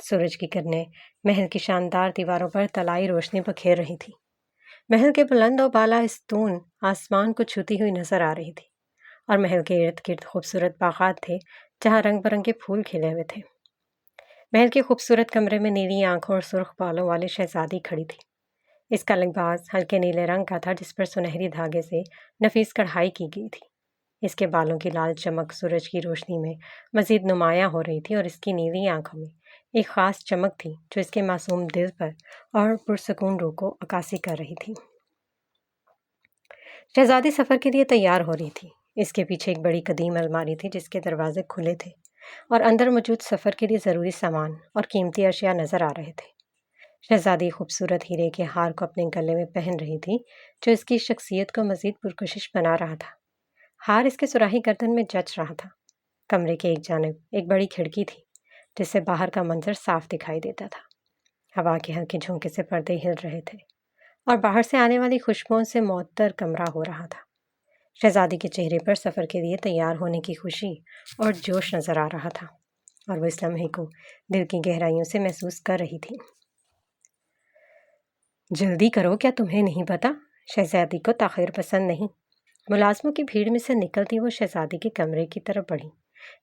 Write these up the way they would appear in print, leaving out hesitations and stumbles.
سورج کی کرنیں محل کی شاندار دیواروں پر طلائی روشنی بکھیر رہی تھی۔ محل کے بلند و بالا استون آسمان کو چھوتی ہوئی نظر آ رہی تھی، اور محل کے ارد گرد خوبصورت باغات تھے جہاں رنگ برنگے پھول کھلے ہوئے تھے۔ محل کے خوبصورت کمرے میں نیلی آنکھوں اور سرخ بالوں والی شہزادی کھڑی تھی۔ اس کا لباس ہلکے نیلے رنگ کا تھا جس پر سنہری دھاگے سے نفیس کڑھائی کی گئی تھی۔ اس کے بالوں کی لال چمک سورج کی روشنی میں مزید نمایاں ہو رہی تھی، اور اس کی نیلی آنکھوں میں ایک خاص چمک تھی جو اس کے معصوم دل پر اور پرسکون روح کو عکاسی کر رہی تھی۔ شہزادی سفر کے لیے تیار ہو رہی تھی۔ اس کے پیچھے ایک بڑی قدیم الماری تھی جس کے دروازے کھلے تھے، اور اندر موجود سفر کے لیے ضروری سامان اور قیمتی اشیاء نظر آ رہے تھے۔ شہزادی خوبصورت ہیرے کے ہار کو اپنے گلے میں پہن رہی تھی جو اس کی شخصیت کو مزید پرکشش بنا رہا تھا۔ ہار اس کے سراہی گردن میں جچ رہا تھا۔ کمرے کے ایک جانب ایک بڑی کھڑکی تھی جس سے باہر کا منظر صاف دکھائی دیتا تھا۔ ہوا کے ہلکے جھونکے سے پردے ہل رہے تھے، اور باہر سے آنے والی خوشبوؤں سے معطر کمرہ ہو رہا تھا۔ شہزادی کے چہرے پر سفر کے لیے تیار ہونے کی خوشی اور جوش نظر آ رہا تھا، اور وہ اس لمحے کو دل کی گہرائیوں سے محسوس کر رہی تھی۔ جلدی کرو، کیا تمہیں نہیں پتا؟ شہزادی کو تاخیر پسند نہیں۔ ملازموں کی بھیڑ میں سے نکلتی وہ شہزادی کے کمرے کی طرف بڑھی،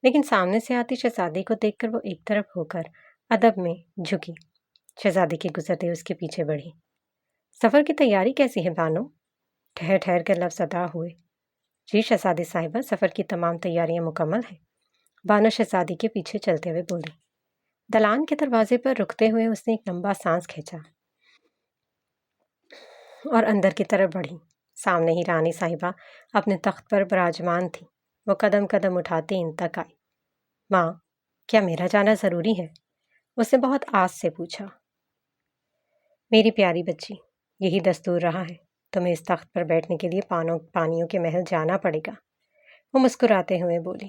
لیکن سامنے سے آتی شہزادی کو دیکھ کر وہ ایک طرف ہو کر ادب میں جھکی۔ شہزادی کے گزرتے اس کے پیچھے بڑھی۔ سفر کی تیاری کیسی ہے بانو؟ ٹھہر ٹھہر کر لفظ ادا ہوئے۔ جی شہزادی صاحبہ، سفر کی تمام تیاریاں مکمل ہیں، بانو شہزادی کے پیچھے چلتے ہوئے بولی۔ دلان کے دروازے پر رکتے ہوئے اس نے ایک لمبا سانس کھینچا اور اندر کی طرف بڑھی۔ سامنے ہی رانی صاحبہ اپنے تخت پر براجمان تھی۔ وہ قدم قدم اٹھاتی ان تک آئی۔ ماں، کیا میرا جانا ضروری ہے؟ اس نے بہت آس سے پوچھا۔ میری پیاری بچی، یہی دستور رہا ہے، تمہیں اس تخت پر بیٹھنے کے لیے پانیوں کے محل جانا پڑے گا، وہ مسکراتے ہوئے بولی۔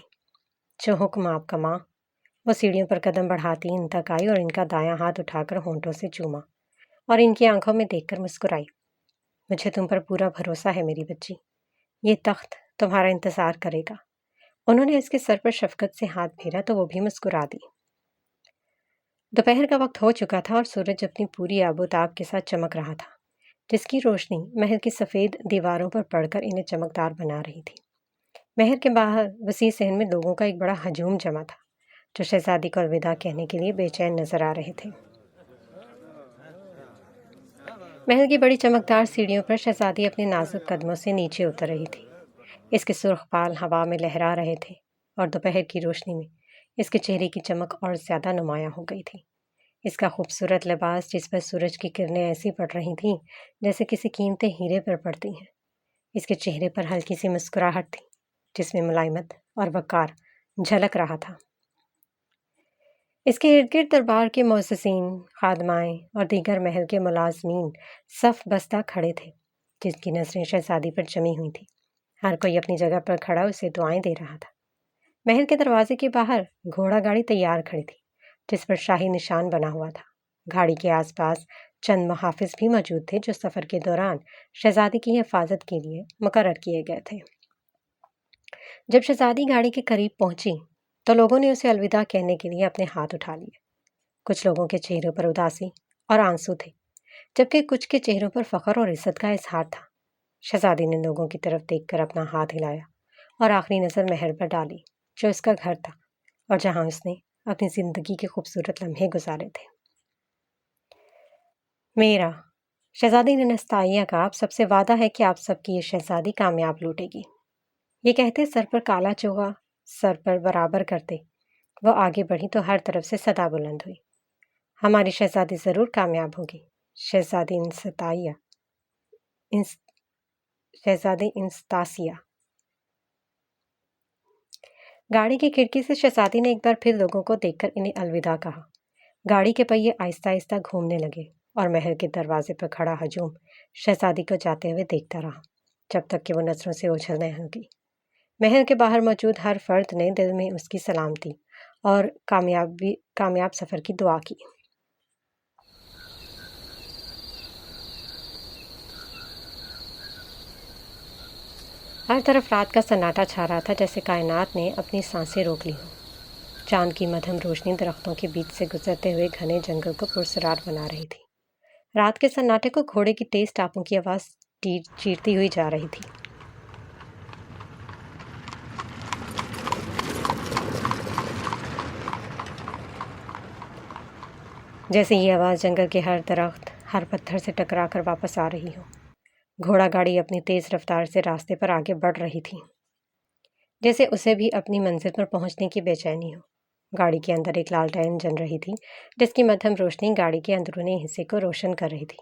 جو حکم آپ کا ماں۔ وہ سیڑھیوں پر قدم بڑھاتی ان تک آئی اور ان کا دایاں ہاتھ اٹھا کر ہونٹوں سے چوما، اور ان کی آنکھوں میں دیکھ کر مسکرائی۔ مجھے تم پر پورا بھروسہ ہے میری بچی، یہ تخت تمہارا انتظار کرے گا۔ انہوں نے اس کے سر پر شفقت سے ہاتھ پھیرا تو وہ بھی مسکرا دی۔ دوپہر کا وقت ہو چکا تھا اور سورج اپنی پوری آب و تاب کے ساتھ چمک رہا تھا، جس کی روشنی محل کی سفید دیواروں پر پڑ کر انہیں چمکدار بنا رہی تھی۔ محل کے باہر وسیع صحن میں لوگوں کا ایک بڑا ہجوم جمع تھا جو شہزادی کو الوداع کہنے کے لیے بے چین نظر آ رہے تھے۔ محل کی بڑی چمکدار سیڑھیوں پر شہزادی اپنے نازک قدموں سے نیچے اتر رہی تھی۔ اس کے سرخ بال ہوا میں لہرا رہے تھے، اور دوپہر کی روشنی میں اس کے چہرے کی چمک اور زیادہ نمایاں ہو گئی تھی۔ اس کا خوبصورت لباس جس پر سورج کی کرنیں ایسی پڑ رہی تھیں جیسے کسی قیمتی ہیرے پر پڑتی ہیں۔ اس کے چہرے پر ہلکی سی مسکراہٹ تھی جس میں ملائمت اور وقار جھلک رہا تھا۔ اس کے ارد گرد دربار کے معززین، خادمائیں اور دیگر محل کے ملازمین صف بستہ کھڑے تھے، جس کی نظریں شہزادی پر جمی ہوئی تھیں۔ ہر کوئی اپنی جگہ پر کھڑا اسے دعائیں دے رہا تھا۔ محل کے دروازے کے باہر گھوڑا گاڑی تیار کھڑی تھی جس پر شاہی نشان بنا ہوا تھا۔ گاڑی کے آس پاس چند محافظ بھی موجود تھے جو سفر کے دوران شہزادی کی حفاظت کے لیے مقرر کیے گئے تھے۔ جب شہزادی گاڑی کے قریب پہنچی تو لوگوں نے اسے الوداع کہنے کے لیے اپنے ہاتھ اٹھا لیے۔ کچھ لوگوں کے چہروں پر اداسی اور آنسو تھے، جبکہ کچھ کے چہروں پر فخر اور عزت کا اظہار تھا۔ شہزادی نے لوگوں کی طرف دیکھ کر اپنا ہاتھ ہلایا اور آخری نظر محل پر ڈالی جو اس کا گھر تھا اور جہاں اس نے اپنی زندگی کے خوبصورت لمحے گزارے تھے۔ میرا، شہزادی نے نستعلیہ کا، آپ سب سے وعدہ ہے کہ آپ سب کی یہ شہزادی کامیاب لوٹے گی۔ یہ کہتے سر پر کالا چوغا سر پر برابر کرتے وہ آگے بڑھی تو ہر طرف سے صدا بلند ہوئی، ہماری شہزادی ضرور کامیاب ہوگی۔ شہزادی انستاسیا۔ گاڑی کی کھڑکی سے شہزادی نے ایک بار پھر لوگوں کو دیکھ کر انہیں الوداع کہا۔ گاڑی کے پہیے آہستہ آہستہ گھومنے لگے اور محل کے دروازے پر کھڑا ہجوم شہزادی کو جاتے ہوئے دیکھتا رہا جب تک کہ وہ نظروں سے اوجھل نہ ہوگی۔ محل کے باہر موجود ہر فرد نے دل میں اس کی سلامتی اور کامیاب سفر کی دعا کی۔ ہر طرف رات کا سناٹا چھا رہا تھا، جیسے کائنات نے اپنی سانسیں روک لی ہوں۔ چاند کی مدھم روشنی درختوں کے بیچ سے گزرتے ہوئے گھنے جنگل کو پرسرار بنا رہی تھی۔ رات کے سناٹے کو گھوڑے کی تیز ٹاپوں کی آواز چیرتی ہوئی جا رہی تھی۔ جیسے یہ آواز جنگل کے ہر درخت، ہر پتھر سے ٹکرا کر واپس آ رہی ہو۔ گھوڑا گاڑی اپنی تیز رفتار سے راستے پر آگے بڑھ رہی تھی، جیسے اسے بھی اپنی منزل پر پہنچنے کی بے چینی ہو۔ گاڑی کے اندر ایک لالٹین جل رہی تھی، جس کی مدھم روشنی گاڑی کے اندرونی حصے کو روشن کر رہی تھی۔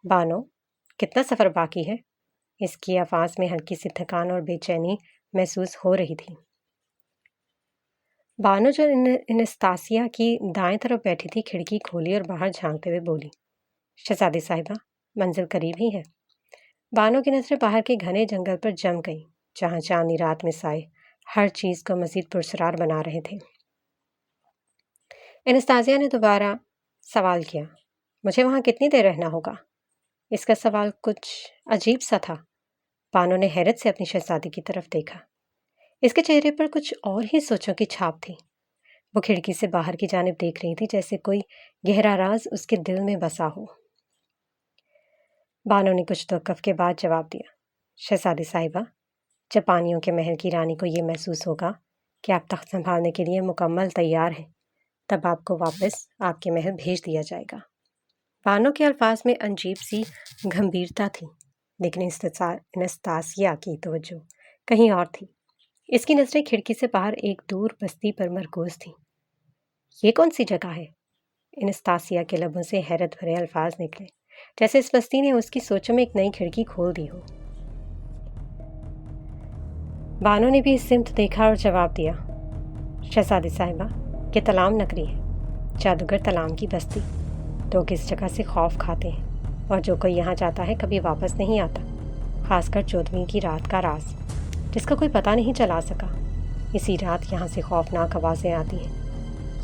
بانو، کتنا سفر باقی ہے؟ اس کی آواز میں ہلکی سی تھکان اور بے چینی محسوس ہو رہی تھی۔ بانو جو انستاسیا کی دائیں طرف بیٹھی تھی کھڑکی کھولی اور باہر جھانکتے ہوئے بولی، شہزادی صاحبہ، منزل قریب ہی ہے۔ بانو کی نظریں باہر کے گھنے جنگل پر جم گئیں، جہاں چاندنی رات میں سائے ہر چیز کو مزید پرسرار بنا رہے تھے۔ انستاسیا نے دوبارہ سوال کیا، مجھے وہاں کتنی دیر رہنا ہوگا؟ اس کا سوال کچھ عجیب سا تھا۔ بانو نے حیرت سے اپنی شہزادی کی طرف دیکھا۔ اس کے چہرے پر کچھ اور ہی سوچوں کی چھاپ تھی۔ وہ کھڑکی سے باہر کی جانب دیکھ رہی تھی، جیسے کوئی گہرا راز اس کے دل میں بسا ہو۔ بانو نے کچھ توقف کے بعد جواب دیا، شہزادی صاحبہ، جب پانیوں کے محل کی رانی کو یہ محسوس ہوگا کہ آپ تخت سنبھالنے کے لیے مکمل تیار ہیں، تب آپ کو واپس آپ کے محل بھیج دیا جائے گا۔ بانو کے الفاظ میں عجیب سی گمبھیرتا تھی، لیکن انستاسیا کی توجہ کہیں اور تھی۔ اس کی نظریں کھڑکی سے باہر ایک دور بستی پر مرکوز تھیں۔ یہ کون سی جگہ ہے؟ انستاسیا کے لبوں سے حیرت بھرے الفاظ نکلے، جیسے اس بستی نے اس کی سوچوں میں ایک نئی کھڑکی کھول دی ہو۔ بانو نے بھی اس سمت دیکھا اور جواب دیا، شہزادی صاحبہ، یہ تلام نگری ہے، جادوگر تلام کی بستی۔ لوگ اس جگہ سے خوف کھاتے ہیں، اور جو کوئی یہاں جاتا ہے کبھی واپس نہیں آتا، خاص کر 14ویں کی رات کا راز، جس کا کوئی پتہ نہیں چلا سکا۔ اسی رات یہاں سے خوفناک آوازیں آتی ہیں۔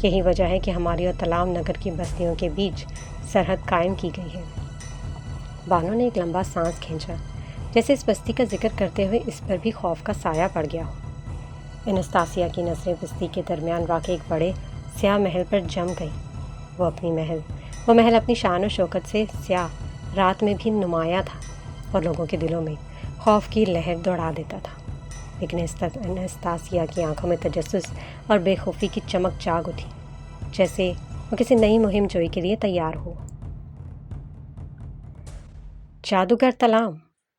یہی وجہ ہے کہ ہماری اور تلام نگر کی بستیوں کے بیچ سرحد قائم کی گئی ہے۔ بانو نے ایک لمبا سانس کھینچا، جیسے اس بستی کا ذکر کرتے ہوئے اس پر بھی خوف کا سایہ پڑ گیا ہو۔ انستاسیا کی نظریں بستی کے درمیان واقع ایک بڑے سیاہ محل پر جم گئیں۔ وہ محل اپنی شان و شوکت سے سیاہ رات میں بھی نمایاں تھا اور لوگوں کے دلوں میں خوف کی لہر دوڑا دیتا تھا۔ لیکن انستاسیا کی آنکھوں میں تجسس اور بے خوفی کی چمک جاگ اٹھی، جیسے وہ کسی نئی مہم جوئی کے لیے تیار ہو۔ جادوگر تلام،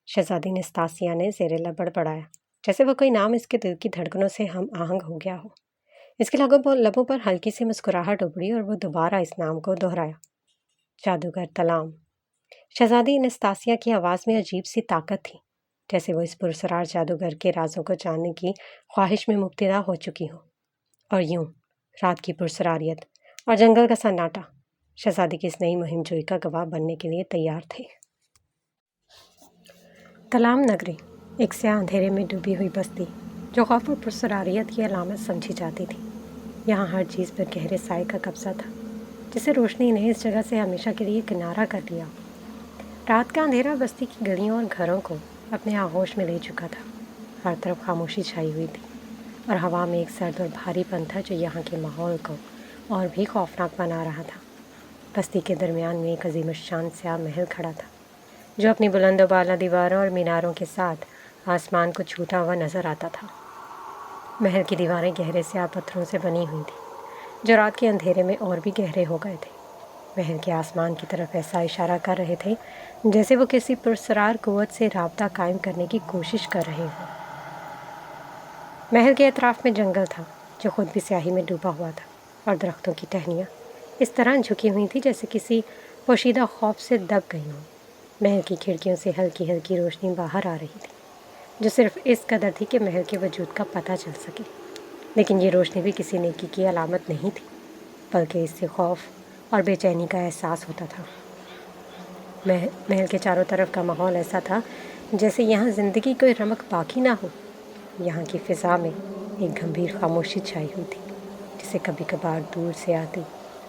شہزادی انستاسیا نے زیر لب بڑبڑایا، جیسے وہ کوئی نام اس کے دل کی دھڑکنوں سے ہم آہنگ ہو گیا ہو۔ اس کے لبوں پر ہلکی سی مسکراہٹ ابھری اور وہ دوبارہ اس نام کو دہرایا، جادوگر تلام۔ شہزادی انستاسیا کی آواز میں عجیب سی طاقت تھی، جیسے وہ اس پرسرار جادوگر کے رازوں کو جاننے کی خواہش میں مبتلا ہو چکی ہو۔ اور یوں رات کی پرسراریت اور جنگل کا سناٹا شہزادی کی اس نئی مہم جوئی کا گواہ بننے کے لیے تیار تھے۔ تلام نگری، ایک سیاہ اندھیرے میں ڈوبی ہوئی بستی، جو خوف اور پرسراریت کی علامت سمجھی جاتی تھی۔ یہاں ہر چیز پر گہرے سائے کا قبضہ تھا، جسے روشنی نے اس جگہ سے ہمیشہ کے لیے کنارہ کر دیا۔ رات کا اندھیرا بستی کی گلیوں اور گھروں کو اپنے آغوش میں لے چکا تھا۔ ہر طرف خاموشی چھائی ہوئی تھی، اور ہوا میں ایک سرد اور بھاری پن تھا جو یہاں کے ماحول کو اور بھی خوفناک بنا رہا تھا۔ بستی کے درمیان میں ایک عظیم الشان سیاہ محل کھڑا تھا، جو اپنی بلند و بالا دیواروں اور میناروں کے ساتھ آسمان کو چھوتا ہوا نظر آتا تھا۔ محل کی دیواریں گہرے سیاہ پتھروں سے بنی ہوئی تھیں، جو رات کے اندھیرے میں اور بھی گہرے ہو گئے تھے۔ محل کے آسمان کی طرف ایسا اشارہ کر رہے تھے جیسے وہ کسی پرسرار قوت سے رابطہ قائم کرنے کی کوشش کر رہے ہوں۔ محل کے اطراف میں جنگل تھا، جو خود بھی سیاہی میں ڈوبا ہوا تھا، اور درختوں کی ٹہنیاں اس طرح جھکی ہوئی تھیں جیسے کسی پوشیدہ خوف سے دب گئی ہوں۔ محل کی کھڑکیوں سے ہلکی ہلکی روشنی باہر آ رہی تھی، جو صرف اس قدر تھی کہ محل کے وجود کا پتہ چل سکے۔ لیکن یہ روشنی بھی کسی نیکی کی علامت نہیں تھی، بلکہ اس سے خوف اور بے چینی کا احساس ہوتا تھا۔ محل کے چاروں طرف کا ماحول ایسا تھا جیسے یہاں زندگی کوئی رمق باقی نہ ہو۔ یہاں کی فضا میں ایک گمبھیر خاموشی چھائی ہوئی تھی، جسے کبھی کبھار دور سے آتی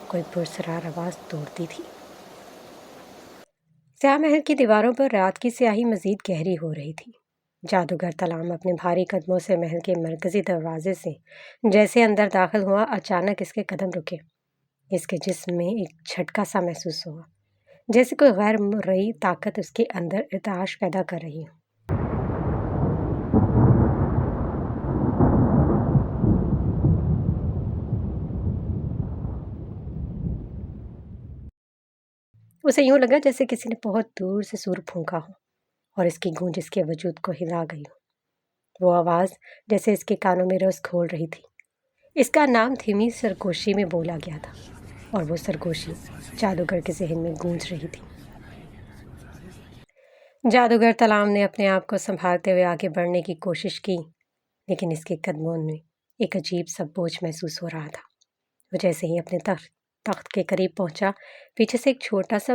کوئی پرسرار آواز توڑتی تھی۔ سیاہ محل کی دیواروں پر رات کی سیاہی مزید گہری ہو رہی تھی۔ جادوگر تلام اپنے بھاری قدموں سے محل کے مرکزی دروازے سے جیسے اندر داخل ہوا، اچانک اس کے قدم رکے۔ اس کے جسم میں ایک جھٹکا سا محسوس ہوا، جیسے کوئی غیر مرئی طاقت اس کے اندر ارتعاش پیدا کر رہی ہو۔ اسے یوں لگا جیسے کسی نے بہت دور سے سور پھونکا ہو اور اس کی گونج اس کے وجود کو ہلا گئی ہو۔ وہ آواز جیسے اس کے کانوں میں رس کھول رہی تھی۔ اس کا نام دھیمی سرگوشی میں بولا گیا تھا، اور وہ سرگوشی جادوگر کے ذہن میں گونج رہی تھی۔ جادوگر تلام نے اپنے آپ کو سنبھالتے ہوئے آگے بڑھنے کی کوشش کی، لیکن اس کے قدموں میں ایک عجیب سا بوجھ محسوس ہو رہا تھا۔ وہ جیسے ہی اپنے تخت کے قریب پہنچا، پیچھے سے ایک چھوٹا سا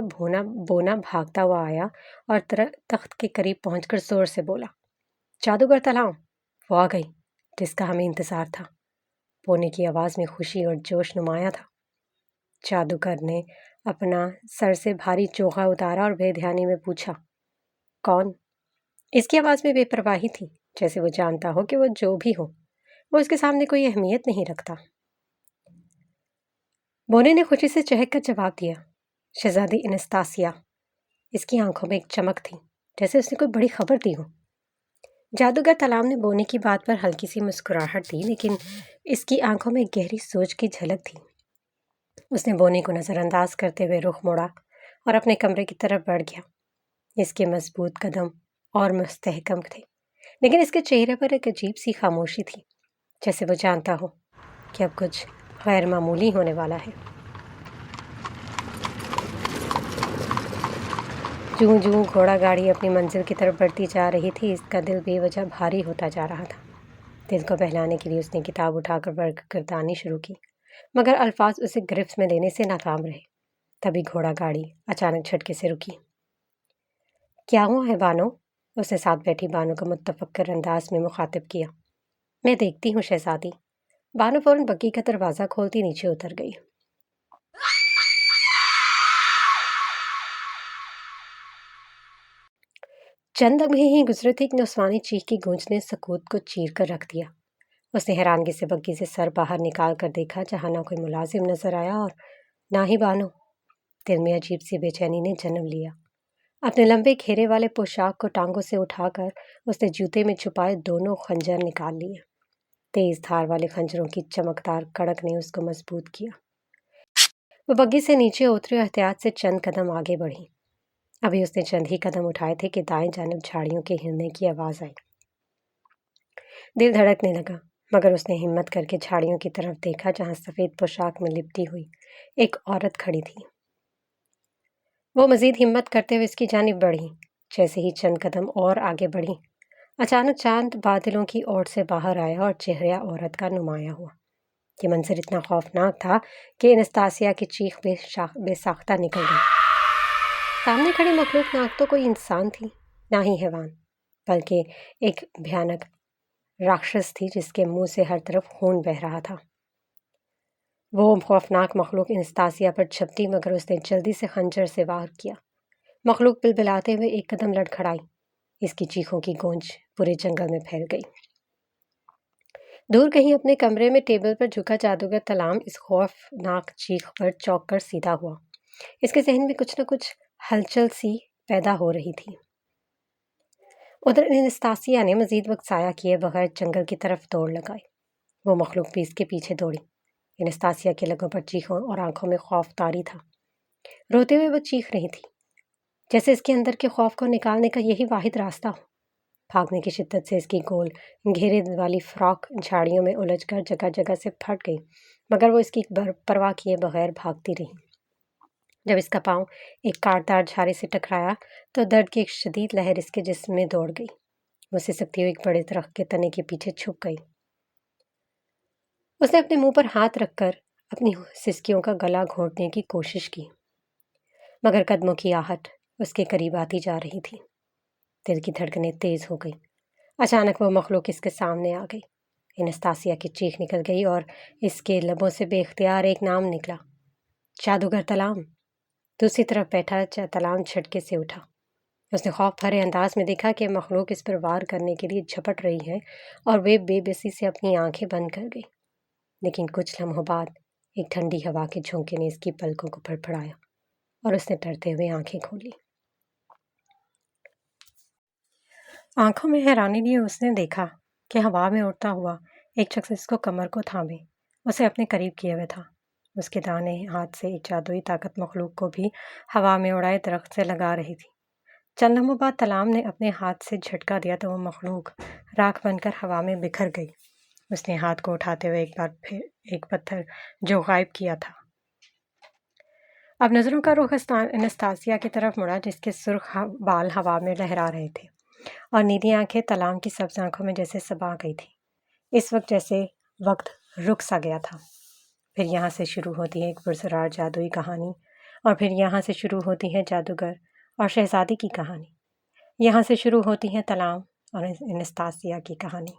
بونا بھاگتا ہوا آیا اور تخت کے قریب پہنچ کر زور سے بولا، جادوگر تلام، وہ آ گئی جس کا ہمیں انتظار تھا۔ بونے کی آواز میں خوشی اور جوش نمایاں تھا۔ جادوگر نے اپنا سر سے بھاری چوغا اتارا اور بے دھیانی میں پوچھا، کون؟ اس کی آواز میں بے پرواہی تھی، جیسے وہ جانتا ہو کہ وہ جو بھی ہو، وہ اس کے سامنے کوئی اہمیت نہیں رکھتا۔ بونے نے خوشی سے چہک کر جواب دیا، شہزادی انستاسیا۔ اس کی آنکھوں میں ایک چمک تھی، جیسے اس نے کوئی بڑی خبر دی ہو۔ جادوگر تلام نے بونے کی بات پر ہلکی سی مسکراہٹ دی، لیکن اس کی آنکھوں میں گہری سوچ کی جھلک تھی۔ اس نے بونے کو نظر انداز کرتے ہوئے رخ موڑا اور اپنے کمرے کی طرف بڑھ گیا۔ اس کے مضبوط قدم اور مستحکم تھے، لیکن اس کے چہرے پر ایک عجیب سی خاموشی تھی، جیسے وہ جانتا ہو کہ اب کچھ غیر معمولی ہونے والا ہے۔ جوں جوں گھوڑا گاڑی اپنی منزل کی طرف بڑھتی جا رہی تھی، اس کا دل بے وجہ بھاری ہوتا جا رہا تھا۔ دل کو بہلانے کے لیے اس نے کتاب اٹھا کر گردانی شروع کی، مگر الفاظ اسے گرفت میں لینے سے ناکام رہے۔ تبھی گھوڑا گاڑی اچانک جھٹکے سے رکی۔ کیا ہوا ہے بانو؟ اس نے ساتھ بیٹھی بانو کو متفکر انداز میں مخاطب کیا۔ میں دیکھتی ہوں شہزادی۔ بانو فوراً بگی کا دروازہ کھولتی نیچے اتر گئی۔ چند لمحے ہی گزرے تھے کہ نسوانی چیخ کی گونج نے سکوت کو چیر کر رکھ دیا۔ اس نے حیرانگی سے بگی سے سر باہر نکال کر دیکھا، جہاں نہ کوئی ملازم نظر آیا اور نہ ہی بانو۔ دل میں عجیب سی بے چینی نے جنم لیا۔ اپنے لمبے گھیرے والے پوشاک کو ٹانگوں سے اٹھا کر اس نے جوتے میں چھپائے دونوں خنجر نکال لیے۔ تیز دھار والے خنجروں کی چمکدار کڑک نے اس کو مضبوط کیا۔ وہ بگی سے نیچے اتری اور احتیاط سے چند قدم آگے بڑھی۔ ابھی اس نے چند ہی قدم اٹھائے تھے کہ دائیں جانب جھاڑیوں کے ہلنے کی آواز آئی۔ دل دھڑکنے لگا، مگر اس نے ہمت کر کے جھاڑیوں کی طرف دیکھا، جہاں سفید پوشاک میں لپٹی ہوئی ایک عورت کھڑی تھی۔ وہ مزید ہمت کرتے ہوئے اس کی جانب بڑھی۔ جیسے ہی چند قدم اور آگے بڑھی، اچانک چاند بادلوں کی اوٹ سے باہر آیا اور چہرہ عورت کا نمایاں ہوا۔ یہ منظر اتنا خوفناک تھا کہ انستاسیا کی چیخ بے ساختہ نکل گئی۔ سامنے کھڑی مخلوق نہ تو کوئی انسان تھی، نہ ہی حیوان، بلکہ ایک بھیانک راکشس تھی جس کے منہ سے ہر طرف خون بہہ رہا تھا۔ وہ خوفناک مخلوق انستاسیا پر جھپٹی، مگر اس نے جلدی سے خنجر سے وار کیا۔ مخلوق بلبلاتے ہوئے ایک قدم لڑکھڑائی۔ اس کی چیخوں کی گونج پورے جنگل میں پھیل گئی۔ دور کہیں اپنے کمرے میں ٹیبل پر جھکا جادوگر تلام اس خوفناک چیخ پر چونک کر سیدھا ہوا۔ اس کے ذہن میں کچھ نہ کچھ ہلچل سی پیدا ہو رہی تھی۔ ادھر انستاسیا نے مزید وقت ضائع کیے بغیر جنگل کی طرف دوڑ لگائی۔ وہ مخلوق بھی اس کے پیچھے دوڑی۔ انستاسیا کے لبوں پر چیخوں اور آنکھوں میں خوف طاری تھا۔ روتے ہوئے وہ چیخ رہی تھی، جیسے اس کے اندر کے خوف کو نکالنے کا یہی واحد راستہ ہو۔ بھاگنے کی شدت سے اس کی گول گھیرے والی فراک جھاڑیوں میں الجھ کر جگہ جگہ سے پھٹ گئی، مگر وہ اس کی پرواہ کیے بغیر بھاگتی رہی۔ جب اس کا پاؤں ایک کاٹدار جھاڑی سے ٹکرایا تو درد کی ایک شدید لہر اس کے جسم میں دوڑ گئی۔ وہ سسکتی ہوئی ایک بڑے درخت کے تنے کے پیچھے چھپ گئی۔ اس نے اپنے منہ پر ہاتھ رکھ کر اپنی سسکیوں کا گلا گھونٹنے کی کوشش کی، مگر قدموں کی آہٹ اس کے قریب آتی جا رہی تھی۔ دل کی دھڑکنیں تیز ہو گئی۔ اچانک وہ مخلوق اس کے سامنے آ گئی۔ انستاسیا کی چیخ نکل گئی اور اس کے لبوں سے بے اختیار ایک نام نکلا، جادوگر تلام۔ دوسری طرف بیٹھا تلام جھٹکے سے اٹھا۔ اس نے خوف بھرے انداز میں دیکھا کہ مخلوق اس پر وار کرنے کے لیے جھپٹ رہی ہے اور وہ بے بسی سے اپنی آنکھیں بند کر گئی۔ لیکن کچھ لمحوں بعد ایک ٹھنڈی ہوا کے جھونکے نے اس کی پلکوں کو پھڑپھڑایا اور اس نے ڈرتے ہوئے آنکھیں کھولی۔ آنکھوں میں حیرانی لیے اس نے دیکھا کہ ہوا میں اڑتا ہوا ایک شخص اس کو کمر کو تھامے اسے اپنے قریب کیے ہوئے تھا۔ اس کے دانے ہاتھ سے ایک جادوئی طاقت مخلوق کو بھی ہوا میں اڑائے درخت سے لگا رہی تھی۔ چند لمحوں بعد تلام نے اپنے ہاتھ سے جھٹکا دیا تو وہ مخلوق راکھ بن کر ہوا میں بکھر گئی۔ اس نے ہاتھ کو اٹھاتے ہوئے ایک بار پھر ایک پتھر جو غائب کیا تھا۔ اب نظروں کا رخ انستاسیا کی طرف مڑا جس کے سرخ بال ہوا میں لہرا رہے تھے اور نیلی آنکھیں تلام کی سبز آنکھوں میں جیسے سبا گئی تھی۔ اس وقت جیسے وقت رک سا گیا تھا۔ پھر یہاں سے شروع ہوتی ہے ایک پرسرار جادوئی کہانی، اور پھر یہاں سے شروع ہوتی ہے جادوگر اور شہزادی کی کہانی۔ یہاں سے شروع ہوتی ہے تلام اور انستاسیا کی کہانی۔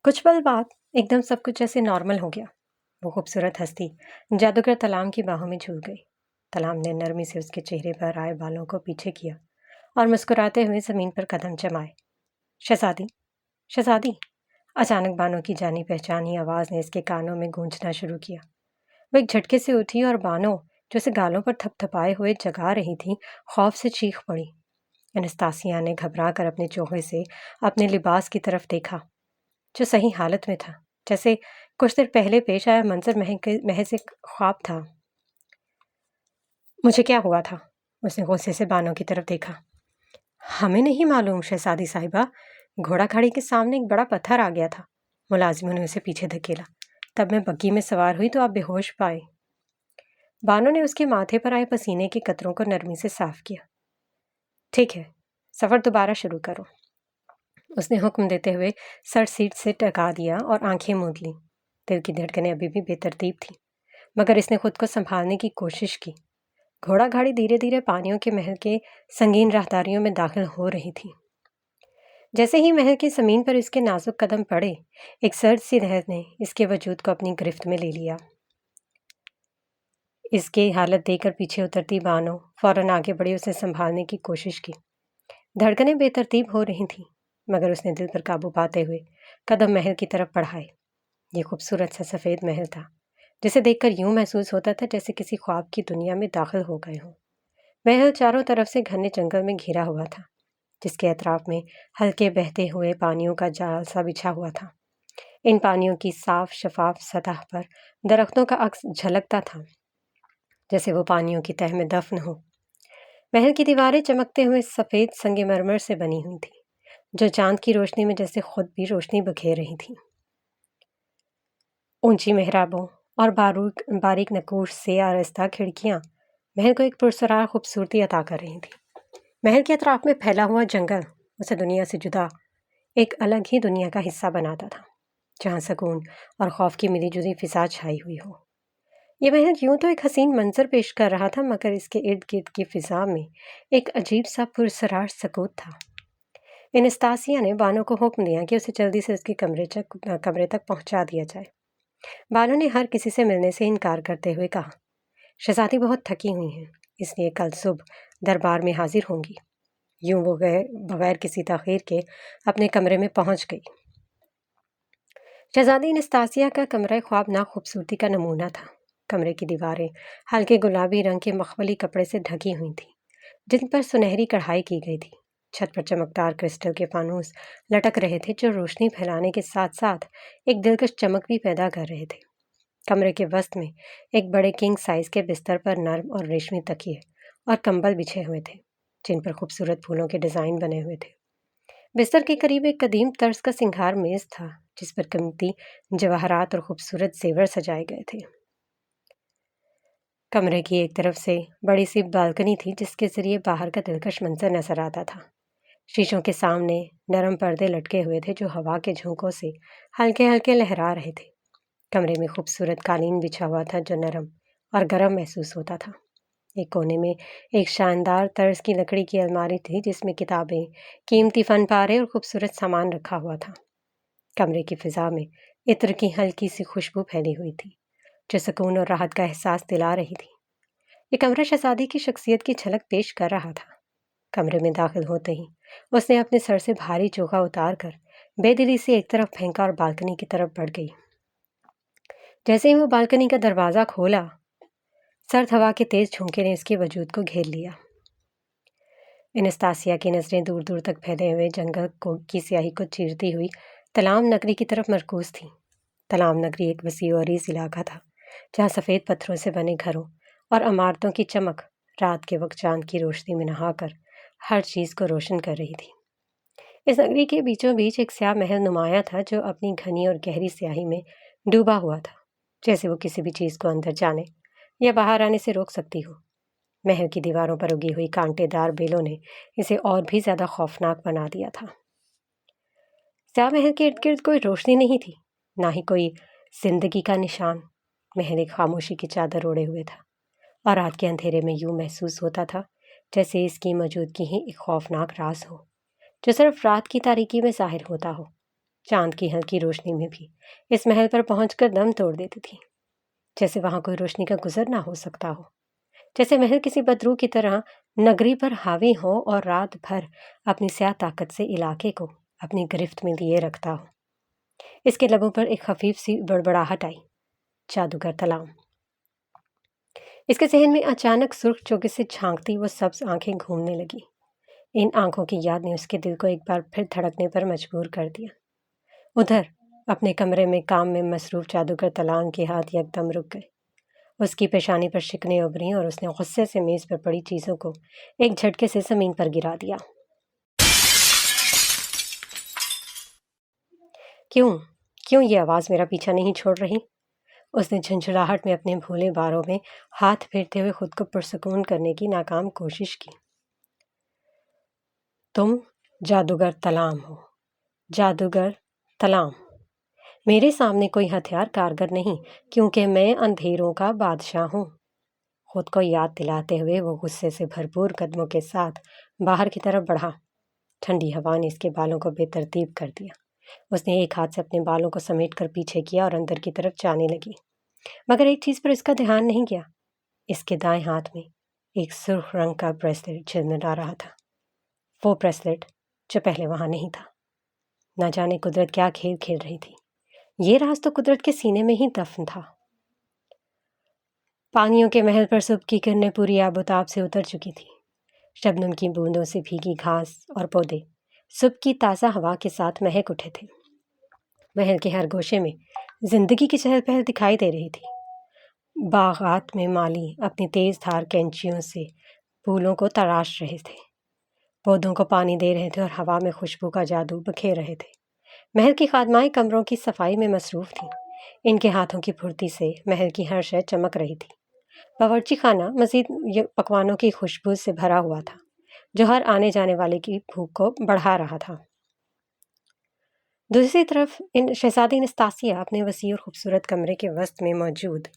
کچھ پل بعد ایک دم سب کچھ جیسے نارمل ہو گیا۔ وہ خوبصورت ہستی جادوگر تلام کی باہوں میں جھول گئی۔ تلام نے نرمی سے اس کے چہرے پر آئے بالوں کو پیچھے کیا اور مسکراتے ہوئے زمین پر قدم جمائے۔ شہزادی، شہزادی! اچانک بانو کی جانی پہچانی آواز نے اس کے کانوں میں گونجنا شروع کیا۔ وہ ایک جھٹکے سے اٹھی اور بانو جو اسے گالوں پر تھپ تھپائے ہوئے جگا رہی تھی خوف سے چیخ پڑی۔ انستاسیا نے گھبرا کر اپنے چوغے سے اپنے لباس کی طرف دیکھا جو صحیح حالت میں تھا، جیسے کچھ دیر پہلے پیش آیا منظر محض ایک خواب تھا۔ مجھے کیا ہوا تھا؟ اس نے غصے سے بانو کی طرف دیکھا۔ ہمیں نہیں معلوم شہزادی صاحبہ، گھوڑا کھاڑی کے سامنے ایک بڑا پتھر آ گیا تھا، ملازموں نے اسے پیچھے دھکیلا، تب میں بگی میں سوار ہوئی تو آپ بے ہوش پائے۔ بانو نے اس کے ماتھے پر آئے پسینے کے قطروں کو نرمی سے صاف کیا۔ ٹھیک ہے، سفر دوبارہ شروع کرو، اس نے حکم دیتے ہوئے سر سیٹ سے ٹکا دیا اور آنکھیں موند لیں۔ دل کی دھڑکنیں ابھی بھی بے ترتیب تھیں، مگر اس نے خود کو سنبھالنے کی کوشش کی۔ گھوڑا گاڑی دھیرے دھیرے پانیوں کے محل کے سنگین راہداریوں میں داخل ہو رہی تھی۔ جیسے ہی محل کی زمین پر اس کے نازک قدم پڑے، ایک سرد سی لہر نے اس کے وجود کو اپنی گرفت میں لے لیا۔ اس کی حالت دیکھ کر پیچھے اترتی بانو فوراً آگے بڑھی اسے سنبھالنے کی کوشش کی۔ دھڑکنیں بے ترتیب ہو رہی تھیں، مگر اس نے دل پر قابو پاتے ہوئے قدم محل کی طرف بڑھائے۔ یہ خوبصورت سا سفید محل تھا جسے دیکھ کر یوں محسوس ہوتا تھا جیسے کسی خواب کی دنیا میں داخل ہو گئے ہوں۔ محل چاروں طرف سے گھنے جنگل میں گھرا ہوا تھا جس کے اطراف میں ہلکے بہتے ہوئے پانیوں کا جال سا بچھا ہوا تھا۔ ان پانیوں کی صاف شفاف سطح پر درختوں کا عکس جھلکتا تھا جیسے وہ پانیوں کی تہہ میں دفن ہو۔ محل کی دیواریں چمکتے ہوئے سفید سنگ مرمر سے بنی ہوئی تھیں جو چاند کی روشنی میں جیسے خود بھی روشنی بکھیر رہی تھیں۔ اونچی محرابوں اور باریک نقوش سے آراستہ کھڑکیاں محل کو ایک پرسرار خوبصورتی عطا کر رہی تھیں۔ محل کے اطراف میں پھیلا ہوا جنگل اسے دنیا سے جدا ایک الگ ہی دنیا کا حصہ بناتا تھا جہاں سکون اور خوف کی ملی جلی فضا چھائی ہوئی ہو۔ یہ محل یوں تو ایک حسین منظر پیش کر رہا تھا، مگر اس کے ارد گرد کی فضا میں ایک عجیب سا پرسرار سکوت تھا۔ انستاسیا نے بانو کو حکم دیا کہ اسے جلدی سے اس کے کمرے تک پہنچا دیا جائے۔ بانو نے ہر کسی سے ملنے سے انکار کرتے ہوئے کہا، شہزادی بہت تھکی ہوئی ہیں، اس لیے کل صبح دربار میں حاضر ہوں گی۔ یوں وہ بغیر کسی تاخیر کے اپنے کمرے میں پہنچ گئی۔ شہزادی انستاسیا کا کمرہ خوابناک خوبصورتی کا نمونہ تھا۔ کمرے کی دیواریں ہلکے گلابی رنگ کے مخملی کپڑے سے ڈھکی ہوئی تھیں جن پر سنہری کڑھائی کی گئی تھی۔ چھت پر چمکدار کرسٹل کے فانوس لٹک رہے تھے جو روشنی پھیلانے کے ساتھ ساتھ ایک دلکش چمک بھی پیدا کر رہے تھے۔ کمرے کے وسط میں ایک بڑے کنگ سائز کے بستر پر نرم اور ریشمی تکیے اور کمبل بچھے ہوئے تھے جن پر خوبصورت پھولوں کے ڈیزائن بنے ہوئے تھے۔ بستر کے قریب ایک قدیم طرز کا سنگھار میز تھا جس پر قیمتی جواہرات اور خوبصورت زیور سجائے گئے تھے۔ کمرے کی ایک طرف سے بڑی سی بالکنی تھی جس کے ذریعے باہر کا دلکش منظر نظر آتا تھا۔ شیشوں کے سامنے نرم پردے لٹکے ہوئے تھے جو ہوا کے جھونکوں سے ہلکے ہلکے لہرا رہے تھے۔ کمرے میں خوبصورت قالین بچھا ہوا تھا جو نرم اور گرم محسوس ہوتا تھا۔ ایک کونے میں ایک شاندار طرز کی لکڑی کی الماری تھی جس میں کتابیں، قیمتی فن پارے اور خوبصورت سامان رکھا ہوا تھا۔ کمرے کی فضا میں عطر کی ہلکی سی خوشبو پھیلی ہوئی تھی جو سکون اور راحت کا احساس دلا رہی تھی۔ یہ کمرہ شہزادی کی شخصیت کی جھلک پیش کر رہا تھا۔ کمرے میں داخل ہوتے ہی اس نے اپنے سر سے بھاری چوکا اتار کر بے دلی سے ایک طرف پھینکا اور بالکنی کی طرف بڑھ گئی۔ جیسے ہی وہ بالکنی کا دروازہ کھولا، سرد ہوا کے تیز جھونکے نے اس کے وجود کو گھیر لیا۔ انستاسیا کی نظریں دور دور تک پھیلے ہوئے جنگل کی سیاہی کو چیرتی ہوئی تلام نگری کی طرف مرکوز تھیں۔ تلام نگری ایک وسیع و عریض علاقہ تھا جہاں سفید پتھروں سے بنے گھروں اور عمارتوں کی چمک رات کے وقت چاند کی روشنی میں نہا کر ہر چیز کو روشن کر رہی تھی۔ اس نگری کے بیچوں بیچ ایک سیاہ محل نمایاں تھا جو اپنی گھنی اور گہری سیاہی میں ڈوبا ہوا تھا، جیسے وہ کسی بھی چیز کو اندر جانے یا باہر آنے سے روک سکتی ہو۔ محل کی دیواروں پر اگی ہوئی کانٹے دار بیلوں نے اسے اور بھی زیادہ خوفناک بنا دیا تھا۔ سیاہ محل کے ارد گرد کوئی روشنی نہیں تھی، نہ ہی کوئی زندگی کا نشان۔ محل ایک خاموشی کی چادر اوڑھے ہوئے تھا اور رات کے اندھیرے میں یوں محسوس ہوتا تھا جیسے اس کی موجودگی ہی ایک خوفناک راز ہو جو صرف رات کی تاریکی میں ظاہر ہوتا ہو۔ چاند کی ہلکی روشنی میں بھی اس محل پر پہنچ کر دم توڑ دیتی تھی، جیسے وہاں کوئی روشنی کا گزر نہ ہو سکتا ہو، جیسے محل کسی بدرو کی طرح نگری پر حاوی ہو اور رات بھر اپنی سیاہ طاقت سے علاقے کو اپنی گرفت میں لیے رکھتا ہو۔ اس کے لبوں پر ایک خفیف سی بڑبڑاہٹ آئی، جادوگر تلام۔ اس کے ذہن میں اچانک سرخ چوکے سے جھانکتی وہ سبز آنکھیں گھومنے لگی۔ ان آنکھوں کی یاد نے اس کے دل کو ایک بار پھر دھڑکنے پر مجبور کر دیا۔ ادھر اپنے کمرے میں کام میں مصروف جادوگر تلام کے ہاتھ یکدم رک گئے۔ اس کی پیشانی پر شکنیں ابھریں اور اس نے غصے سے میز پر پڑی چیزوں کو ایک جھٹکے سے زمین پر گرا دیا۔ کیوں یہ آواز میرا پیچھا نہیں چھوڑ رہی؟ اس نے جھنجھلاہٹ میں اپنے بھولے باروں میں ہاتھ پھیرتے ہوئے خود کو پرسکون کرنے کی ناکام کوشش کی۔ تم جادوگر تلام ہو، جادوگر تلام۔ میرے سامنے کوئی ہتھیار کارگر نہیں، کیونکہ میں اندھیروں کا بادشاہ ہوں۔ خود کو یاد دلاتے ہوئے وہ غصے سے بھرپور قدموں کے ساتھ باہر کی طرف بڑھا۔ ٹھنڈی ہوا نے اس کے بالوں کو بے ترتیب کر دیا۔ اس نے ایک ہاتھ سے اپنے بالوں کو سمیٹ کر پیچھے کیا اور اندر کی طرف جانے لگی، مگر ایک چیز پر اس کا دھیان نہیں گیا۔ اس کے دائیں ہاتھ میں ایک سرخ رنگ کا بریسلیٹ جھلملا رہا تھا، وہ بریسلیٹ جو پہلے وہاں نہیں تھا۔ نہ جانے قدرت کیا کھیل کھیل رہی تھی، یہ راز تو قدرت کے سینے میں ہی دفن تھا۔ پانیوں کے محل پر صبح کی کرنیں پوری آب و تاب سے اتر چکی تھی۔ شبنم کی بوندوں سے بھیگی گھاس اور پودے صبح کی تازہ ہوا کے ساتھ مہک اٹھے تھے۔ محل کے ہر گوشے میں زندگی کی چہل پہل دکھائی دے رہی تھی۔ باغات میں مالی اپنی تیز دھار کینچیوں سے پھولوں کو تراش رہے تھے، پودوں کو پانی دے رہے تھے اور ہوا میں خوشبو کا جادو بکھیر رہے تھے۔ محل کی خادمائیں کمروں کی صفائی میں مصروف تھیں، ان کے ہاتھوں کی پھرتی سے محل کی ہر شے چمک رہی تھی۔ باورچی خانہ مزید پکوانوں کی خوشبو سے بھرا ہوا تھا جو ہر آنے جانے والے کی بھوک کو بڑھا رہا تھا۔ دوسری طرف شہزادی انستاسیا اپنے وسیع اور خوبصورت کمرے کے وسط میں موجود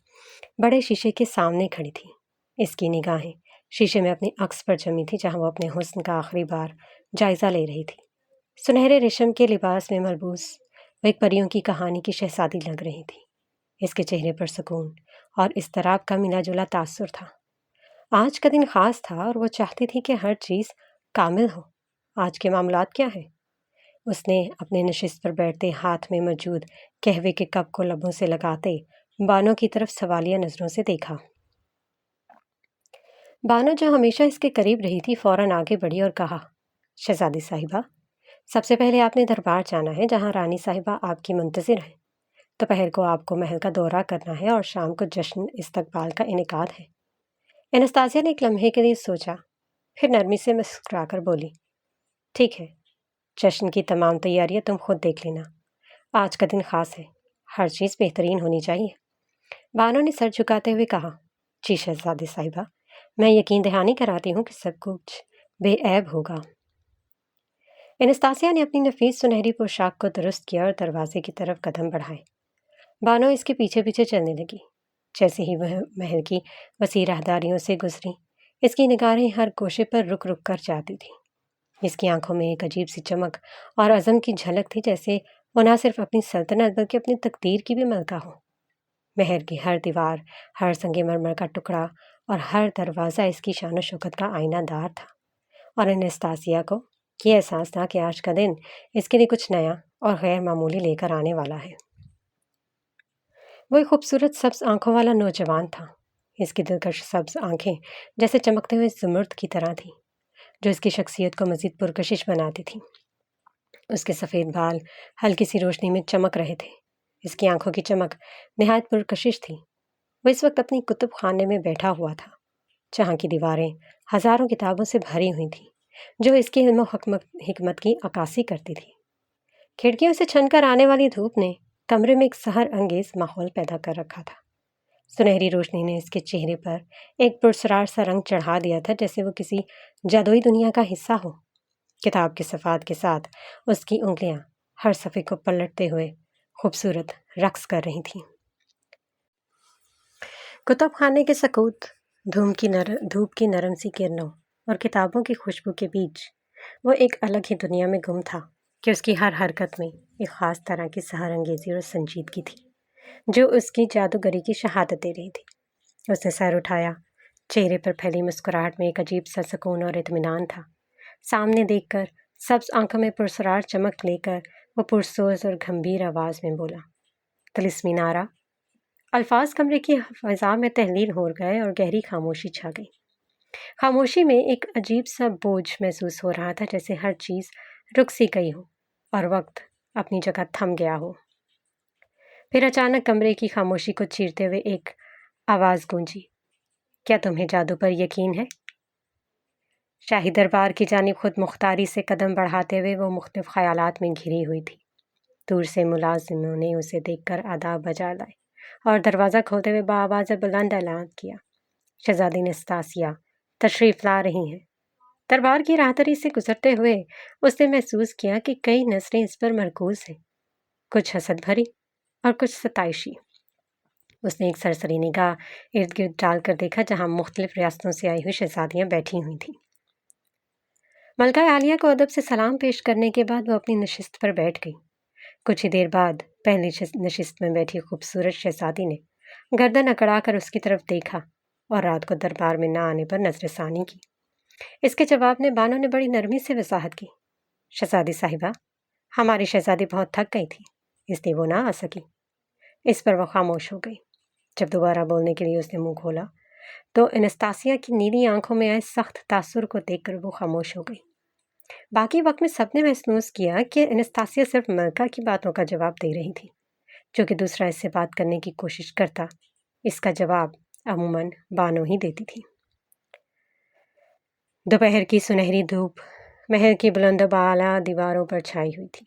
بڑے شیشے کے سامنے کھڑی تھی۔ اس کی نگاہیں شیشے میں اپنے عکس پر جمی تھی جہاں وہ اپنے حسن کا آخری بار جائزہ لے رہی تھی۔ سنہرے ریشم کے لباس میں ملبوس وہ ایک پریوں کی کہانی کی شہزادی لگ رہی تھی۔ اس کے چہرے پر سکون اور اضطراب کا ملا جلا تاثر تھا۔ آج کا دن خاص تھا اور وہ چاہتی تھی کہ ہر چیز کامل ہو۔ آج کے معاملات کیا ہیں؟ اس نے اپنے نشست پر بیٹھتے ہاتھ میں موجود قہوے کے کپ کو لبوں سے لگاتے بانو کی طرف سوالیہ نظروں سے دیکھا۔ بانو جو ہمیشہ اس کے قریب رہی تھی فوراً آگے بڑھی اور کہا، شہزادی صاحبہ، سب سے پہلے آپ نے دربار جانا ہے جہاں رانی صاحبہ آپ کی منتظر ہیں۔ دوپہر کو آپ کو محل کا دورہ کرنا ہے اور شام کو جشن استقبال کا انعقاد ہے۔ انستاسیا نے ایک لمحے کے لیے سوچا، پھر نرمی سے مسکرا کر بولی، ٹھیک ہے، جشن کی تمام تیاریاں تم خود دیکھ لینا۔ آج کا دن خاص ہے، ہر چیز بہترین ہونی چاہیے۔ بانو نے سر جھکاتے ہوئے کہا، جی شہزادی صاحبہ، میں یقین دہانی کراتی ہوں کہ سب کچھ بے عیب ہوگا۔ انستاسیا نے اپنی نفیس سنہری پوشاک کو درست کیا اور دروازے کی طرف قدم بڑھائے۔ بانو اس کے پیچھے پیچھے چلنے لگی۔ جیسے ہی وہ محل کی وسیع راہداریوں سے گزری، اس کی نگاہیں ہر گوشے پر رک رک کر جاتی تھیں۔ اس کی آنکھوں میں ایک عجیب سی چمک اور عزم کی جھلک تھی، جیسے وہ نہ صرف اپنی سلطنت بلکہ اپنی تقدیر کی بھی ملکہ ہو۔ محل کی ہر دیوار، ہر سنگ مرمر کا ٹکڑا اور ہر دروازہ اس کی شان و شوکت کا آئینہ دار تھا۔ اور انستاسیا کو یہ احساس تھا کہ آج کا دن اس کے لیے کچھ نیا اور غیر معمولی لے کر آنے والا ہے۔ وہ ایک خوبصورت سبز آنکھوں والا نوجوان تھا۔ اس کی دلکش سبز آنکھیں جیسے چمکتے ہوئے زمرد کی طرح تھیں، جو اس کی شخصیت کو مزید پرکشش بناتی تھیں۔ اس کے سفید بال ہلکی سی روشنی میں چمک رہے تھے۔ اس کی آنکھوں کی چمک نہایت پرکشش تھی۔ وہ اس وقت اپنی کتب خانے میں بیٹھا ہوا تھا، جہاں کی دیواریں ہزاروں کتابوں سے بھری ہوئی تھیں جو اس کے علم و حکمت کی عکاسی کرتی تھی۔ کھڑکیوں سے چھن کر آنے والی دھوپ نے کمرے میں ایک سحر انگیز ماحول پیدا کر رکھا تھا۔ سنہری روشنی نے اس کے چہرے پر ایک پرسرار سا رنگ چڑھا دیا تھا، جیسے وہ کسی جادوئی دنیا کا حصہ ہو۔ کتاب کے صفحات کے ساتھ اس کی انگلیاں ہر صفحے کو پلٹتے ہوئے خوبصورت رقص کر رہی تھیں۔ کتب خانے کے سکوت، دھوپ کی نرم سی کرنوں اور کتابوں کی خوشبو کے بیچ وہ ایک الگ ہی دنیا میں گم تھا کہ اس کی ہر حرکت میں ایک خاص طرح کی سحر انگیزی اور سنجیدگی تھی جو اس کی جادوگری کی شہادت دے رہی تھی۔ اس نے سر اٹھایا، چہرے پر پھیلی مسکراہٹ میں ایک عجیب سا سکون اور اطمینان تھا۔ سامنے دیکھ کر سبز آنکھوں میں پرسرار چمک لے کر وہ پرسوز اور گھمبیر آواز میں بولا، طلسمی نعرہ۔ الفاظ کمرے کی فضا میں تحلیل ہو گئے اور گہری خاموشی چھا گئی۔ خاموشی میں ایک عجیب سا بوجھ محسوس ہو رہا تھا، جیسے ہر چیز رک سی گئی ہو اور وقت اپنی جگہ تھم گیا ہو۔ پھر اچانک کمرے کی خاموشی کو چیرتے ہوئے ایک آواز گونجی، کیا تمہیں جادو پر یقین ہے؟ شاہی دربار کی جانب خود مختاری سے قدم بڑھاتے ہوئے وہ مختلف خیالات میں گھری ہوئی تھی۔ دور سے ملازموں نے اسے دیکھ کر آداب بجا لائے اور دروازہ کھولتے ہوئے بآواز بلند اعلان کیا، شہزادی انستاسیا تشریف لا رہی ہیں۔ دربار کی راہداری سے گزرتے ہوئے اس نے محسوس کیا کہ کئی نظریں اس پر مرکوز ہیں، کچھ حسد بھری اور کچھ ستائشی۔ اس نے ایک سرسری نگاہ ارد گرد ڈال کر دیکھا، جہاں مختلف ریاستوں سے آئی ہوئی شہزادیاں بیٹھی ہوئی تھیں۔ ملکہ عالیہ کو ادب سے سلام پیش کرنے کے بعد وہ اپنی نشست پر بیٹھ گئی۔ کچھ ہی دیر بعد پہلی نشست میں بیٹھی خوبصورت شہزادی نے گردن اکڑا کر اس کی طرف دیکھا اور رات کو دربار میں نہ آنے پر نظر ثانی کی۔ اس کے جواب میں بانو نے بڑی نرمی سے وضاحت کی، شہزادی صاحبہ، ہماری شہزادی بہت تھک گئی تھی، اس لیے وہ نہ آ سکی۔ اس پر وہ خاموش ہو گئی۔ جب دوبارہ بولنے کے لیے اس نے منہ کھولا تو انستاسیا کی نیلی آنکھوں میں آئے سخت تاثر کو دیکھ کر وہ خاموش ہو گئی۔ باقی وقت میں سب نے محسوس کیا کہ انستاسیا صرف ملکہ کی باتوں کا جواب دے رہی تھی۔ جو کہ دوسرا اس سے بات کرنے کی کوشش کرتا، اس کا جواب عموماً بانو ہی دیتی تھی۔ دوپہر کی سنہری دھوپ محل کی بلند و بالا دیواروں پر چھائی ہوئی تھی۔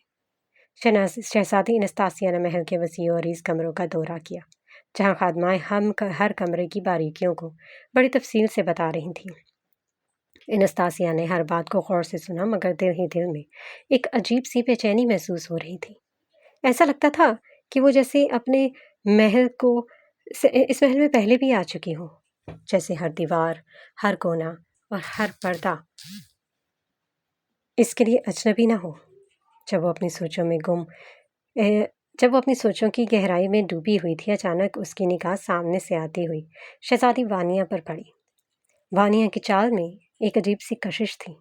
شہزادی انستاسیا نے محل کے وسیع و عریض کمروں کا دورہ کیا، جہاں خادمائیں ہر کمرے کی باریکیوں کو بڑی تفصیل سے بتا رہی تھیں۔ انستاسیا نے ہر بات کو غور سے سنا، مگر دل ہی دل میں ایک عجیب سی بے چینی محسوس ہو رہی تھی۔ ایسا لگتا تھا کہ وہ جیسے اپنے اس محل میں پہلے بھی آ چکی ہو، جیسے ہر دیوار، ہر کونا اور ہر پردہ اس کے لیے اجنبی نہ ہو۔ جب وہ اپنی سوچوں کی گہرائی میں ڈوبی ہوئی تھی، اچانک اس کی نگاہ سامنے سے آتی ہوئی شہزادی وانیہ پر پڑی۔ وانیہ کی چال میں ایک عجیب سی کشش تھی،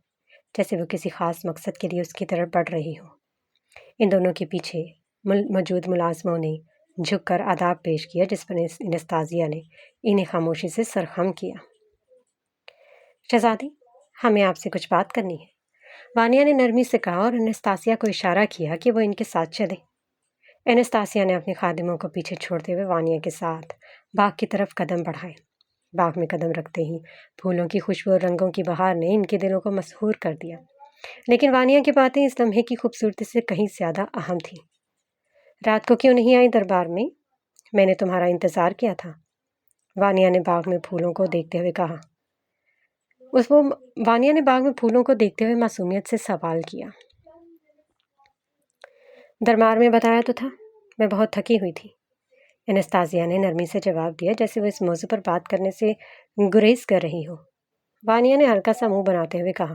جیسے وہ کسی خاص مقصد کے لیے اس کی طرف بڑھ رہی ہو۔ ان دونوں کے پیچھے موجود ملازموں نے جھک کر آداب پیش کیا، جس پر انستاسیا نے انہیں خاموشی سے سرخم کیا۔ شہزادی، ہمیں آپ سے کچھ بات کرنی ہے، وانیہ نے نرمی سے کہا اور انستاسیا کو اشارہ کیا کہ وہ ان کے ساتھ چلے۔ انستاسیا نے اپنے خادموں کو پیچھے چھوڑتے ہوئے وانیہ کے ساتھ باغ کی طرف قدم بڑھائے۔ باغ میں قدم رکھتے ہی پھولوں کی خوشبو اور رنگوں کی بہار نے ان کے دلوں کو مسحور کر دیا، لیکن وانیہ کی باتیں اس لمحے کی خوبصورتی سے کہیں زیادہ اہم تھیں۔ رات کو کیوں نہیں آئی دربار میں نے تمہارا انتظار کیا تھا، وانیہ نے باغ میں پھولوں کو دیکھتے ہوئے کہا۔ وانیہ نے باغ میں پھولوں کو دیکھتے ہوئے معصومیت سے سوال کیا۔ دربار میں بتایا تو تھا، میں بہت تھکی ہوئی تھی، انستاسیا نے نرمی سے جواب دیا، جیسے وہ اس موضوع پر بات کرنے سے گریز کر رہی ہو۔ وانیہ نے ہلکا سا منہ بناتے ہوئے کہا،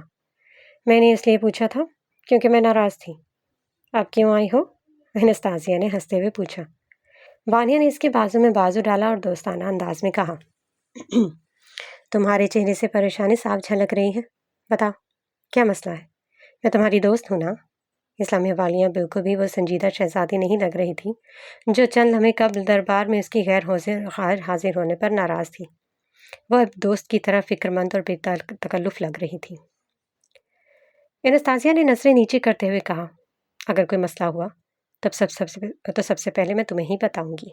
میں نے اس لیے پوچھا تھا کیونکہ میں ناراض تھی۔ اب کیوں آئی ہو؟ انستاسیا نے ہنستے ہوئے پوچھا۔ وانیہ نے اس کے بازو میں بازو ڈالا اور دوستانہ انداز میں کہا، تمہارے چہرے سے پریشانی صاف جھلک رہی ہے، بتاؤ کیا مسئلہ ہے؟ میں تمہاری دوست ہوں نا؟ اسلامیہ والیاں بالکل بھی وہ سنجیدہ شہزادی نہیں لگ رہی تھی جو چند لمحے قبل دربار میں اس کی غیر حاضر ہونے پر ناراض تھی۔ وہ اب دوست کی طرح فکر مند اور بے تکلف لگ رہی تھی۔ انستازیہ نے نظریں نیچے کرتے ہوئے کہا، اگر کوئی مسئلہ ہوا سب سے پہلے میں تمہیں ہی بتاؤں گی۔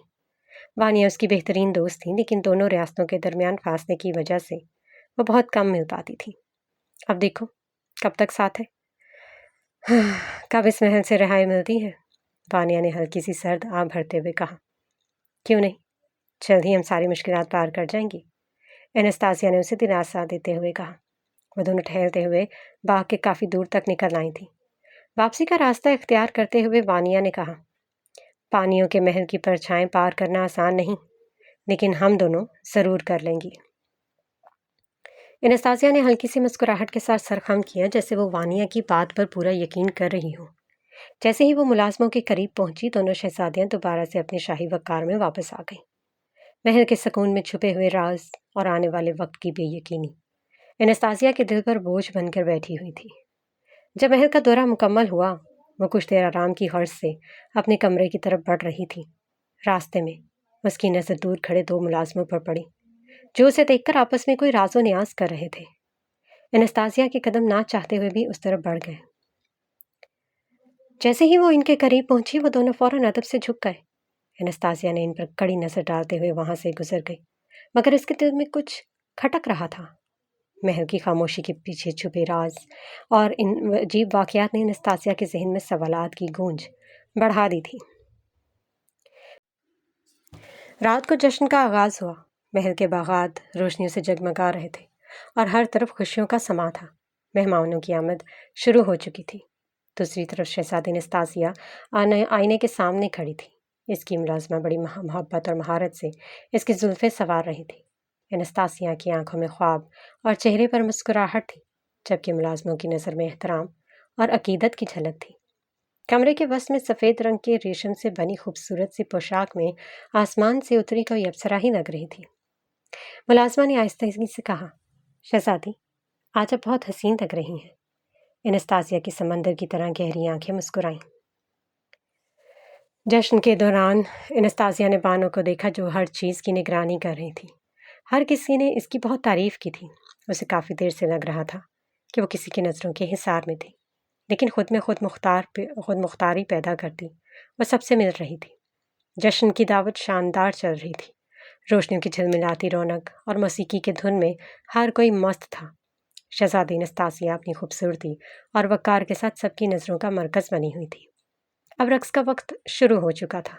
وانیہ اس کی بہترین دوست تھی، لیکن دونوں ریاستوں کے درمیان فاصلے کی وجہ سے وہ بہت کم مل پاتی تھی۔ اب دیکھو کب تک ساتھ ہے، کب اس محل سے رہائی ملتی ہے؟ وانیہ نے ہلکی سی سرد آہ بھرتے ہوئے کہا۔ کیوں نہیں، جلد ہی ہم ساری مشکلات پار کر جائیں گی، انستازیہ نے اسے دلاسا دیتے ہوئے کہا۔ وہ دونوں ٹہلتے ہوئے باغ کے کافی دور تک نکل آئی تھیں۔ واپسی کا راستہ اختیار کرتے ہوئے وانیہ نے کہا، پانیوں کے محل کی پرچھائیں پار کرنا آسان نہیں، لیکن ہم دونوں ضرور کر لیں گی۔ انستازیہ نے ہلکی سی مسکراہٹ کے ساتھ سر خم کیا، جیسے وہ وانیہ کی بات پر پورا یقین کر رہی ہو۔ جیسے ہی وہ ملازموں کے قریب پہنچی، دونوں شہزادیاں دوبارہ سے اپنے شاہی وقار میں واپس آ گئیں۔ محل کے سکون میں چھپے ہوئے راز اور آنے والے وقت کی بے یقینی انستازیہ کے دل پر بوجھ بن کر بیٹھی ہوئی تھی۔ جب محل کا دورہ مکمل ہوا، وہ کچھ دیر آرام کی غرض سے اپنے کمرے کی طرف بڑھ رہی تھی۔ راستے میں اس کی نظر دور کھڑے دو ملازموں پر پڑی، جو اسے دیکھ کر آپس میں کوئی راز و نیاز کر رہے تھے۔ انستازیہ کے قدم نہ چاہتے ہوئے بھی اس طرف بڑھ گئے۔ جیسے ہی وہ ان کے قریب پہنچی، وہ دونوں فوراً ادب سے جھک گئے۔ انستازیہ نے ان پر کڑی نظر ڈالتے ہوئے وہاں سے گزر گئی، مگر اس کے دل میں کچھ کھٹک رہا تھا۔ محل کی خاموشی کے پیچھے چھپے راز اور ان عجیب واقعات نے انستازیہ کے ذہن میں سوالات کی گونج بڑھا دی تھی۔ رات کو جشن کا آغاز ہوا۔ محل کے باغات روشنیوں سے جگمگا رہے تھے اور ہر طرف خوشیوں کا سما تھا۔ مہمانوں کی آمد شروع ہو چکی تھی۔ دوسری طرف شہزادی انستازیہ آئینے کے سامنے کھڑی تھی۔ اس کی ملازمہ بڑی محبت اور مہارت سے اس کی زلفیں سنوار رہی تھی۔ انستازیہ کی آنکھوں میں خواب اور چہرے پر مسکراہٹ تھی، جبکہ ملازموں کی نظر میں احترام اور عقیدت کی جھلک تھی۔ کمرے کے وسط میں سفید رنگ کے ریشم سے بنی خوبصورت سی پوشاک میں آسمان سے اتری کوئی اپسرا ہی لگ رہی تھی۔ ملازمہ نے آہستگی سے کہا، شہزادی آج آپ بہت حسین لگ رہی ہیں۔ انستازیہ کی سمندر کی طرح گہری آنکھیں مسکرائیں۔ جشن کے دوران انستازیہ نے بانو کو دیکھا، جو ہر چیز کی نگرانی کر رہی تھی۔ ہر کسی نے اس کی بہت تعریف کی تھی۔ اسے کافی دیر سے لگ رہا تھا کہ وہ کسی کی نظروں کے حصار میں تھی، لیکن خود میں خود مختاری پیدا کرتی وہ سب سے مل رہی تھی۔ جشن کی دعوت شاندار چل رہی تھی۔ روشنیوں کی جھلملاتی رونق اور موسیقی کے دھن میں ہر کوئی مست تھا۔ شہزادی انستازیہ اپنی خوبصورتی اور وقار کے ساتھ سب کی نظروں کا مرکز بنی ہوئی تھی۔ اب رقص کا وقت شروع ہو چکا تھا۔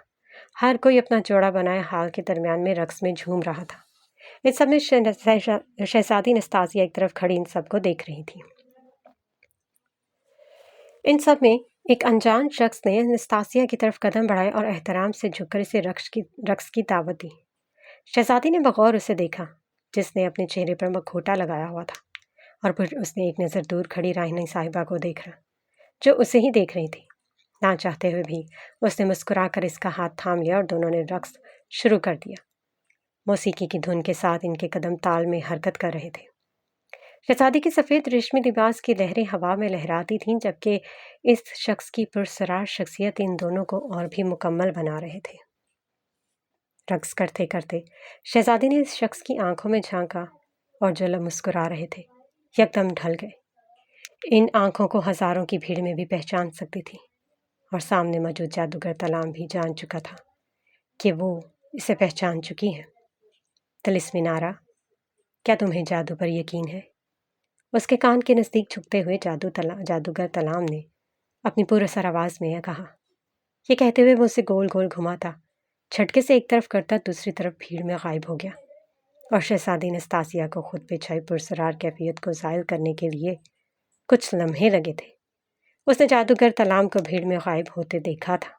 ہر کوئی اپنا جوڑا بنائے حال کے درمیان میں رقص میں جھوم رہا تھا۔ اس سب میں شہزادی انستازیہ ایک طرف کھڑی ان سب کو دیکھ رہی تھی۔ ان سب میں ایک انجان شخص نے انستازیہ کی طرف قدم بڑھائے اور احترام سے جھک کر اسے رقص کی دعوت دی۔ شہزادی نے بغور اسے دیکھا، جس نے اپنے چہرے پر مکھوٹا لگایا ہوا تھا، اور پھر اس نے ایک نظر دور کھڑی راہنی صاحبہ کو دیکھا، جو اسے ہی دیکھ رہی تھی۔ نہ چاہتے ہوئے بھی اس نے مسکرا کر اس کا ہاتھ تھام لیا اور دونوں نے رقص شروع کر دیا۔ موسیقی کی دھن کے ساتھ ان کے قدم تال میں حرکت کر رہے تھے۔ شہزادی کی سفید ریشمی لباس کی لہریں ہوا میں لہراتی تھیں، جبکہ اس شخص کی پرسرار شخصیت ان دونوں کو اور بھی مکمل بنا رہے تھے۔ رقص کرتے کرتے شہزادی نے اس شخص کی آنکھوں میں جھانکا اور جو لب مسکرا رہے تھے یکدم ڈھل گئے۔ ان آنکھوں کو ہزاروں کی بھیڑ میں بھی پہچان سکتی تھی، اور سامنے موجود جادوگر تلام بھی جان چکا تھا کہ وہ اسے پہچان چکی ہے۔ طلسم نارا، کیا تمہیں جادو پر یقین ہے؟ اس کے کان کے نزدیک جھکتے ہوئے جادوگر تلام نے اپنی پراسرار آواز میں کہا۔ یہ کہتے ہوئے وہ اسے گول گول گھماتا، جھٹکے سے ایک طرف کرتا دوسری طرف بھیڑ میں غائب ہو گیا، اور شہزادی انستازیہ کو خود پہ چھائی پرسرار کیفیت کو زائل کرنے کے لیے کچھ لمحے لگے تھے۔ اس نے جادوگر تلام کو بھیڑ میں غائب ہوتے دیکھا تھا،